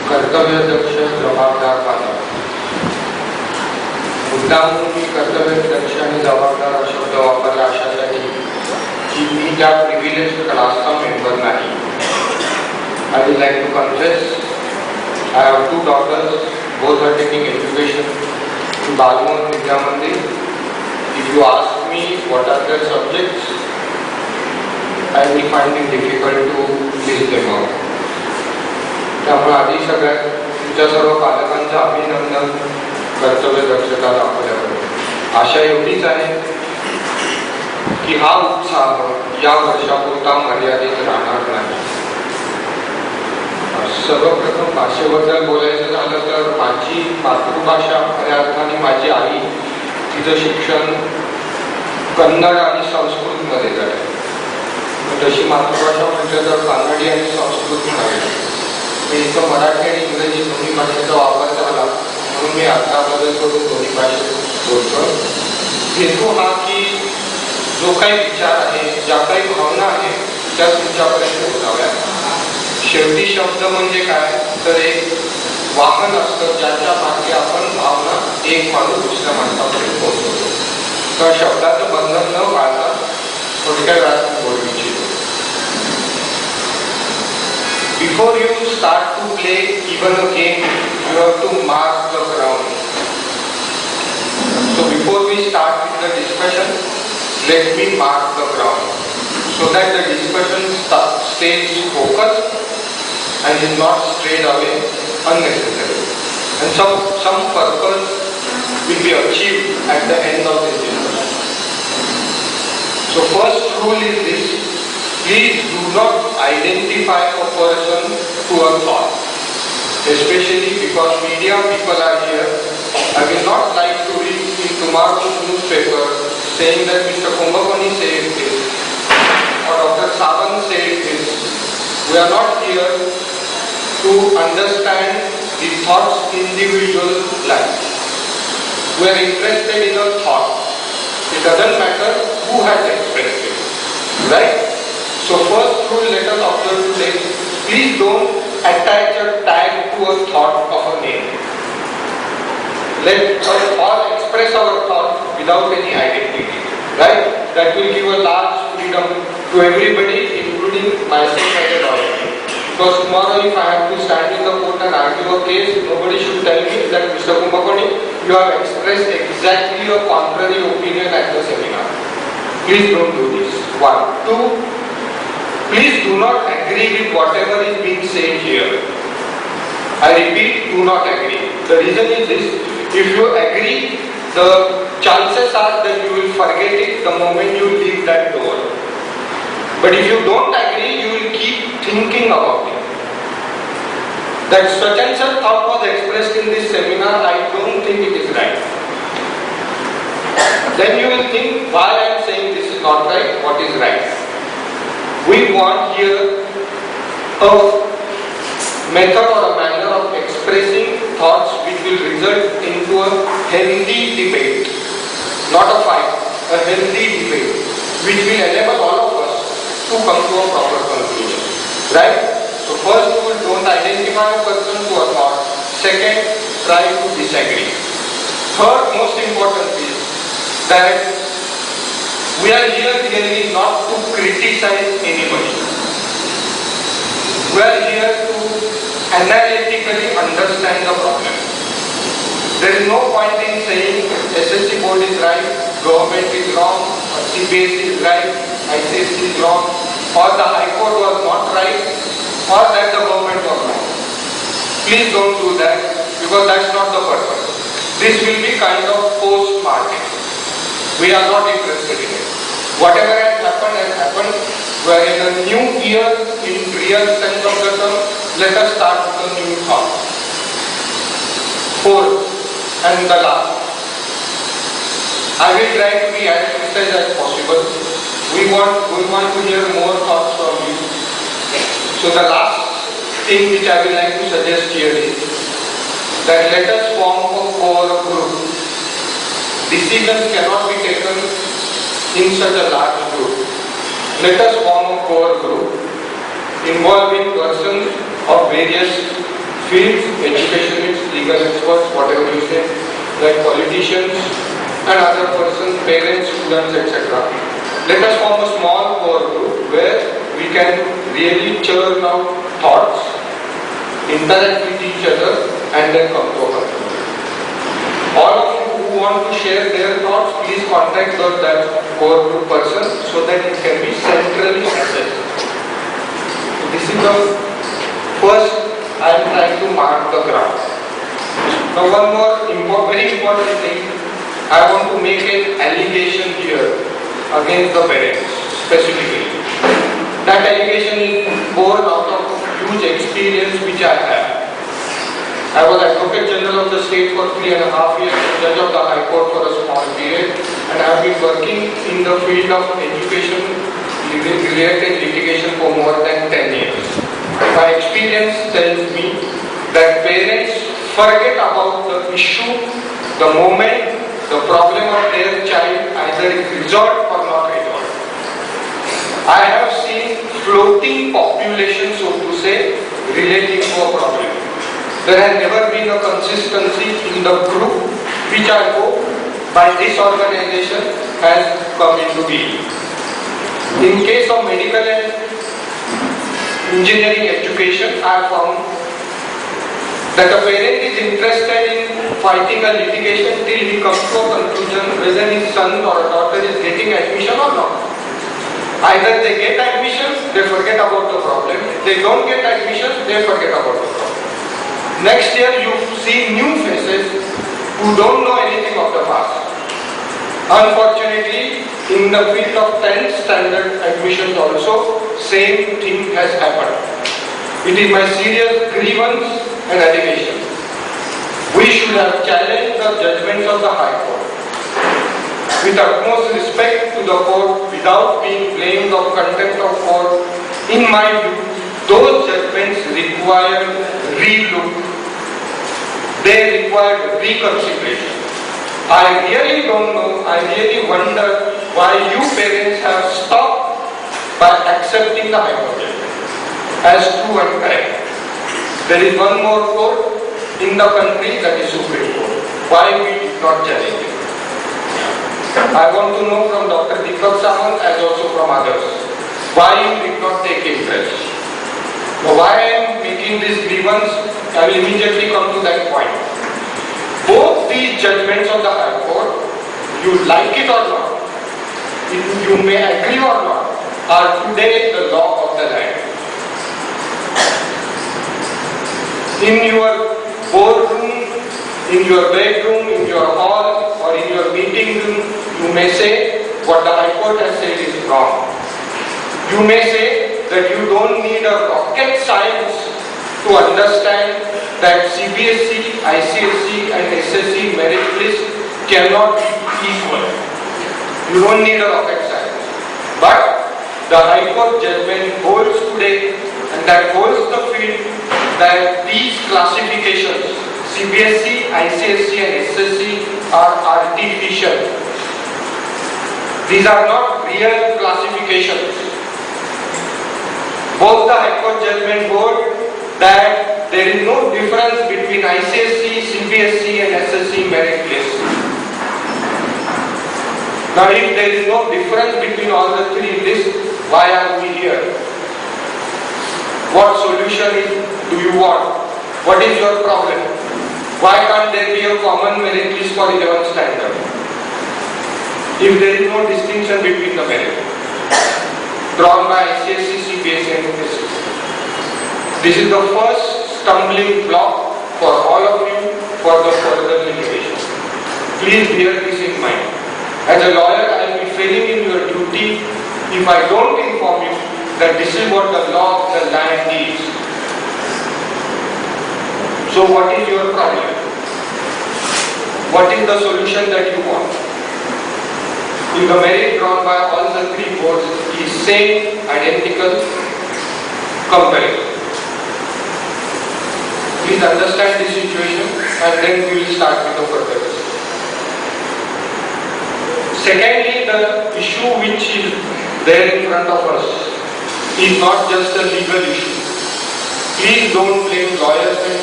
कर्तव्यदक्ष जबाबदार पालक. मुद्दामून मी कर्तव्यदक्ष आणि जबाबदार हा शब्द वापरला अशासाठी की मी त्या प्रिव्हिलेज क्लासचा मेंबर नाही. I would like to confess, I have two daughters, both are taking education in Balmohan Vidya Mandir. If you ask me what are their subjects, I will find it difficult to list them out. त्यामुळे आधी सगळ्यात तुमच्या सर्व पालकांचं अभिनंदन कर्तव्य दक्षता दाखवल्याबद्दल. आशा एवढीच आहे की हा उत्साह या वर्षापुरता मर्यादित राहणार नाही. सर्वप्रथम भाषेबद्दल बोलायचं झालं तर माझी मातृभाषा खऱ्या अर्थाने माझी आई, तिचं शिक्षण कन्नड आणि संस्कृतमध्ये झालं. तशी मातृभाषा म्हटलं तर कानडी आणि संस्कृत म्हणावी. इथं मराठी आणि इंग्रजी दोन्ही भाषेचा वापर झाला म्हणून मी अर्थाबद्दल करून दोन्ही भाषेत बोलतो. हेतू हा की जो काही विचार आहे, ज्या काही भावना आहे त्या तुमच्यापर्यंत पोहोचाव्या. शेवटी शब्द म्हणजे काय तर एक वाहन असतं ज्याच्या मागे आपण भावना एक माणूस दुसऱ्या माणसापर्यंत पोहोचवतो. तर शब्दाचं बंधन न पाळता थोडक्या वेळात बोलू इच्छितो. Before you start to play even a game, you have to mark the ground. So before we start with the discussion, let me mark the ground so that the discussion stays focused and is not strayed away unnecessarily. And some purpose will be achieved at the end of this discussion. So first rule is this: please do not identify a person to a thought, especially because media people are here. I will not like to read in tomorrow's newspaper saying that Mr. Kumbhakoni said this or Dr. Sawant said this. We are not here to understand the thought's individual life. We are interested in a thought. It doesn't matter who has expressed it, right? So first rule, let us observe today: please don't attach a tag to a thought of a name. Let us all express our thought without any identity, right? That will give a large freedom to everybody, including myself as a lawyer. Because tomorrow if I have to stand in the court and argue a case, nobody should tell me that Mr. Kumbhakoni, you have expressed exactly a contrary opinion at the seminar. Please don't do this. 1. 2. Please do not agree with whatever is being said here. I repeat, do not agree. The reason is this: if you agree, the chances are that you will forget it the moment you leave that door. But if you don't agree, you will keep thinking about it. That such and such thought was expressed in this seminar, I don't think it is right. Then you will think, why I am saying this is not right, what is right? We want here a method or a manner of expressing thoughts which will result into a healthy debate, not a fight, a healthy debate which will enable all of us to come to a proper conclusion, right? So first rule, don't identify a person to a thought. Second, try to disagree. Third most important is that we are here really not to criticize anybody. We are here to analytically understand the problem. There is no point in saying SSC board is right, government is wrong, or CBSE is right, ICSE is wrong, or the High Court was not right, or that the government was wrong. Please don't do that, because that's not the purpose. This will be kind of post-market. We are not interested in it. Whatever has happened. We are in a new year in real sense of the term. Let us start with a new thought. Fourth and the last. I will try to be as precise as possible. We want to hear more thoughts from you. So the last thing which I will like to suggest here is that let us form a core group. Decisions cannot be taken in such a large group. Let us form a core group involving persons of various fields, educationists, legal experts, whatever you say, like politicians and other persons, parents, students, etc. Let us form a small core group where we can really churn out thoughts, interact with each other, and then come to a conclusion. All of you who want to share their thoughts, please contact that core group person so that it can be centrally assessed. This is the first I am trying to mark the ground. Now one more very important thing, I want to make an allegation here against the parents specifically. That allegation is born out of huge experience which I have. I was Advocate General of the state for 3.5 years, Judge of the High Court for a small period, and I have been working in the field of education related litigation for more than 10 years. My experience tells me that parents forget about the issue the moment the problem of their child either is resolved or not resolved. I have seen floating population, so to say, relating to a problem. There has never been a consistency in the group which I hope by this organization has come into being. In case of medical and engineering education, I have found that a parent is interested in fighting a litigation till he comes to a conclusion whether his son or daughter is getting admission or not. Either they get admission, they forget about the problem. They don't get admission, they forget about the problem. Next year you see new faces who don't know anything of the past. Unfortunately, in the field of 10th standard admissions also, same thing has happened. It is my serious grievance and allegation. We should have challenged the judgments of the High Court. With utmost respect to the court, without being blamed of contempt of court, in my view, those judgments require relook. They require reconsideration. I really don't know, I really wonder why you parents have stopped by accepting the High Court judgment as true and correct. There is one more court in the country, that is Supreme Court. Why we did not challenge it? I want to know from Dr. Deepak Samant as also from others, why you did not take interest. Now, why I am making this grievance, I will immediately come to that point. Both these judgments of the High Court, you like it or not, you may agree or not, are today the law of the land. In your boardroom, in your bedroom, in your hall, or in your meeting room, you may say what the High Court has said is wrong. You may say that you don't need a rocket science to understand that CBSE, ICSE and SSE merit list cannot be equal. You don't need a rocket science. But the High Court judgment holds today, and that holds the field, that these classifications, CBSE, ICSE and SSE, are artificial. These are not real classifications. Both the High Court judgment hold that there is no difference between ICSE, CBSE and SSE merit list. Now if there is no difference between all the three lists, why are we here? What solution do you want? What is your problem? Why can't there be a common merit list for 11th standard? If there is no distinction between the merit drawn by ICSE, CBSE and SSE. This is the first stumbling block for all of you for the further litigation. Please bear this in mind. As a lawyer, I will be failing in your duty if I don't inform you that this is what the law of the land is. So what is your problem? What is the solution that you want? If the merit drawn by all the three boards is same, identical, comparable. Please understand this situation and then we will start with the further discussion. Secondly, the issue which is there in front of us is not just a legal issue. Please don't blame lawyers and